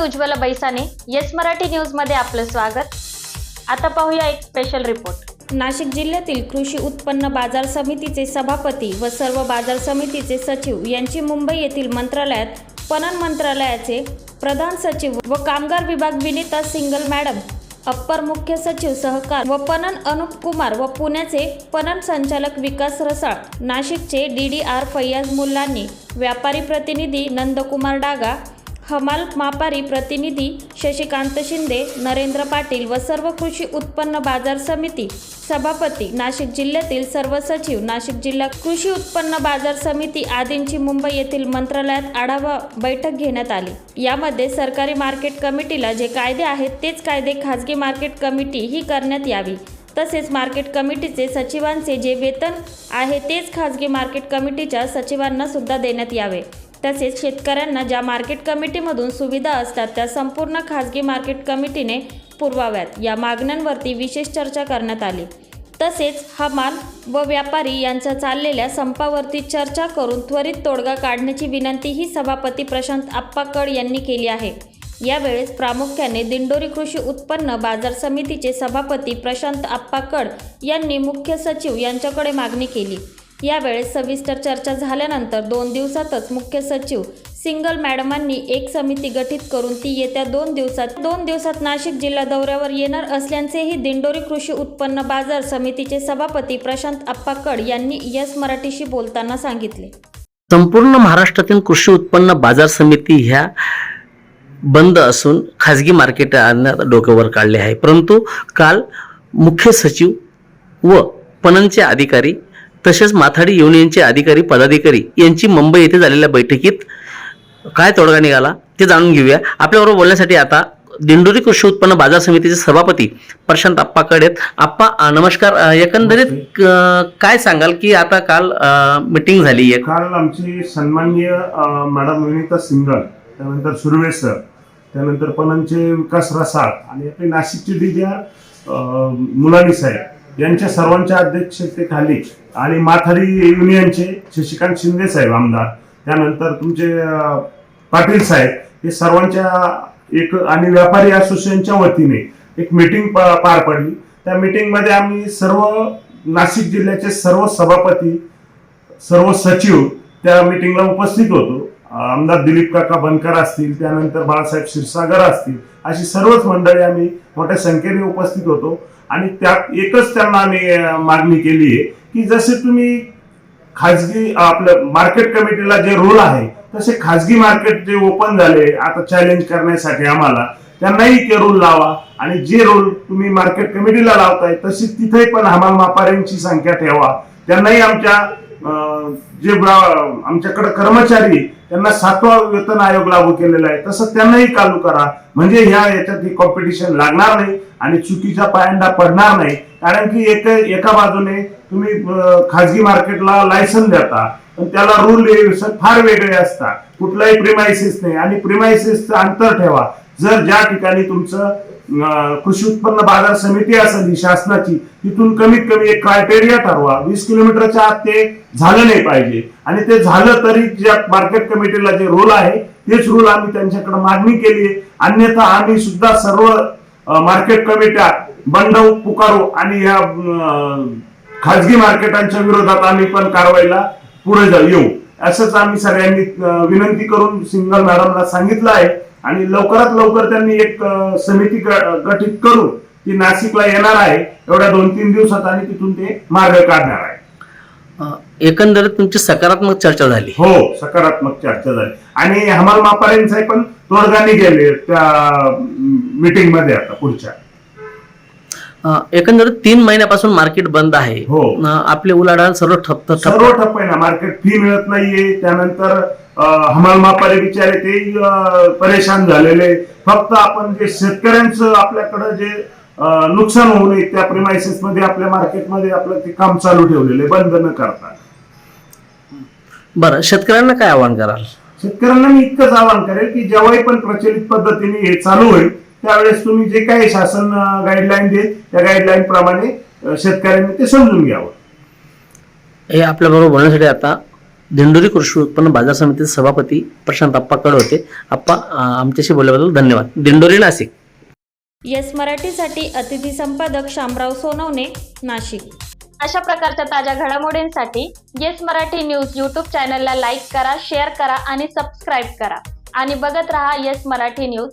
Ujjwala बैसाने yes Marathi news मध्ये आपलं स्वागत। आता पाहूया एक स्पेशल रिपोर्ट। नाशिक जिल्ह्यातील कृषी उत्पन्न बाजार समितीचे सभापती व सर्व बाजार समितीचे सचिव यांची मुंबई येथील मंत्रालयात पणन मंत्रालयाचे प्रधान सचिव व कामगार विभाग विनीता सिंगल मॅडम, अप्पर मुख्य सचिव सहकार व पणन अनुप कुमार व पुण्याचे पणन संचालक विकास रसाळ, नाशिकचे DDR फैयाज मुल्लांनी, व्यापारी प्रतिनिधी नंदकुमार डागा, हमाल मापारी प्रतिनिधी शशिकांत शिंदे, नरेंद्र पाटील व सर्व कृषी उत्पन्न बाजार समिती सभापती, नाशिक जिल्ह्यातील सर्व सचिव, नाशिक जिल्हा कृषी उत्पन्न बाजार समिती आदींची मुंबई येथील मंत्रालयात आढावा बैठक घेण्यात आली। यामध्ये सरकारी मार्केट कमिटीला जे कायदे आहेत तेच कायदे खाजगी मार्केट कमिटी ही करण्यात यावी, तसेच मार्केट कमिटीचे सचिवांचे जे वेतन आहे तेच खाजगी मार्केट कमिटीच्या सचिवांना सुद्धा देण्यात यावे। तसेच शेतकऱ्यांना ज्या मार्केट कमिटीमधून सुविधा असतात त्या संपूर्ण खाजगी मार्केट कमिटीने पुरवाव्यात, या मागण्यांवरती विशेष चर्चा करण्यात आली। तसेच हमाल व व्यापारी यांच्या चाललेल्या संपावरती चर्चा करून त्वरित तोडगा काढण्याची विनंतीही सभापती प्रशांत आप्पा कड यांनी केली आहे। यावेळेस प्रामुख्याने दिंडोरी कृषी उत्पन्न बाजार समितीचे सभापती प्रशांत आप्पा कड यांनी मुख्य सचिव यांच्याकडे मागणी केली। यावेळेस सविस्तर चर्चा झाल्यानंतर 2 दिवसातच मुख्य सचिव सिंगल मॅडमांनी एक समिती गठीत करून ती येत्या 2 दिवसात नाशिक जिल्हा दौऱ्यावर येणार असल्याचेही दिंडोरी कृषी उत्पन्न बाजार समितीचे सभापती प्रशांत आप्पा कड यांनी येस मराठीशी बोलताना सांगितले। संपूर्ण महाराष्ट्रातील कृषी उत्पन्न बाजार समिती ह्या बंद असून खाजगी मार्केट डोक्यावर काढले आहे, परंतु काल मुख्य सचिव व पणनचे अधिकारी तसेच माथाडी युनियनचे अधिकारी पदाधिकारी यांची मुंबई येथे झालेल्या बैठकीत काय तोडगा निघाला ते जाणून घेऊया। आपल्याबरोबर बोलण्यासाठी आता दिंडोरी कृषी उत्पन्न बाजार समितीचे सभापती प्रशांत आप्पा कड आहेत। आप्पा नमस्कार। एकंदरीत काय सांगाल की आता काल मीटिंग झाली आहे? काल आमची सन्माननीय मॅडम विनीता सिंगल, त्यानंतर सुर्वे सर, त्यानंतर पणनचे विकास रसाळ आणि आपले नाशिकचे DDR मुलानी साहेब यांच्या सर्वांच्या अध्यक्षतेखाली आणि माथाडी युनियनचे शशिकांत शिंदे साहेब आमदार, त्यानंतर तुमचे पाटील साहेब, हे सर्वांच्या एक आणि व्यापारी असोसिएशनच्या वतीने एक मीटिंग पार पडली। त्या मीटिंगमध्ये आम्ही सर्व नाशिक जिल्ह्याचे सर्व सभापती, सर्व सचिव त्या मीटिंगला उपस्थित होतो। आमदार दिलीप काका बनकर असतील, त्यानंतर बाळासाहेब क्षीरसागर असतील, अशी सर्वच मंडळी आम्ही मोठ्या संख्येने उपस्थित होतो। आणि त्यात एकच त्यांना आम्ही मागणी केली आहे की जसे तुम्ही खाजगी आपल्या मार्केट कमिटीला जे रोल आहे तसे खाजगी मार्केट जे ओपन झाले आता चॅलेंज करण्यासाठी आम्हाला त्यांनाही ते रोल लावा, आणि जे रोल तुम्ही मार्केट कमिटीला लावताय तशी तिथे पण हमाल मापाऱ्यांची संख्या ठेवा। त्यांनाही आमच्याकडे कर्मचारी त्यांना 7वा वेतन आयोग लागू केलेला आहे तसं त्यांनाही चालू करा, म्हणजे याच्यात ही कॉम्पिटिशन लागणार नाही आणि चुकीचा पायंडा पडणार नाही। कारण की एका बाजूने तुम्ही खाजगी मार्केटला लायसन देता पण त्याला रूल फार वेगळे असतात, कुठलाही प्रिमायसिस नाही, आणि प्रिमायसिसचं अंतर ठेवा। जर ज्या ठिकाणी तुमचं कृषी उत्पन्न बाजार समिती असेल ही शासनाची, तिथून कमीत कमी एक क्रायटेरिया ठरवा, 20 किलोमीटरच्या आत ते झालं नाही पाहिजे, आणि ते झालं तरी ज्या मार्केट कमिटीला जे रूल आहे तेच रूल आम्ही त्यांच्याकडे मागणी केली आहे। अन्यथा आम्ही सुद्धा सर्व मार्केट कमिट्या बंड पुकारू आणि या खाजगी मार्केटांच्या विरोधात आम्ही पण कारवाईला पुढे येऊ, असंच आम्ही सगळ्यांनी विनंती करून सिंगल मॅडमला सांगितलं आहे। आणि लवकरात लवकर त्यांनी एक समिती गठीत करून ती नाशिकला येणार आहे एवढ्या 2-3 दिवसात, आणि तिथून ते मार्ग काढणार आहे। एकंदरीत तुमची सकारात्मक चर्चा झाली? हो, सकारात्मक चर्चा झाली, आणि हमाल मापाऱ्यांचे पण तोडगा निघाले त्या मीटिंग मध्ये। आता पुढच्या एकंदरीत 3 महिन्यापासून मार्केट बंद आहे। हो, आपले उलाढाल सर्व ठप्प आहे ना, मार्केट फी मिळत नाहीये, त्यानंतर हमाल मापारी बिचारे ते परेशान झालेले। फक्त आपण जे शेतकऱ्यांचं आपल्याकडे जे नुकसान होऊ नये त्या प्रिमायसिस मध्ये आपल्या मार्केटमध्ये आपलं ते काम चालू ठेवलेले, बंद न करता। बरं, शेतकऱ्यांना काय आवाहन कराल? शेतकऱ्यांना मी इतकंच आवाहन करेल की जेव्हाही पण प्रचलित पद्धतीने हे चालू होईल त्यावेळेस तुम्ही जे काही शासन गाईडलाईन देईल त्या गाईडलाईन प्रमाणे शेतकऱ्यांनी ते समजून घ्यावं। हे आपल्या बरोबर बोलण्यासाठी आता दिंडोरी कृषी उत्पन्न बाजार समितीचे सभापती प्रशांत आप्पा कड होते. आप्पा आमच्याशी बोलल्याबद्दल धन्यवाद. दिंडोरी नाशिक. येस मराठीसाठी अतिथी संपादक शामराव सोनवणे, नाशिक. अशा प्रकारच्या ताज्या घडामोडींसाठी येस मराठी न्यूज यूट्यूब चॅनलला लाईक करा, शेअर करा आणि सबस्क्राईब करा आणि बघत रहा येस मराठी न्यूज.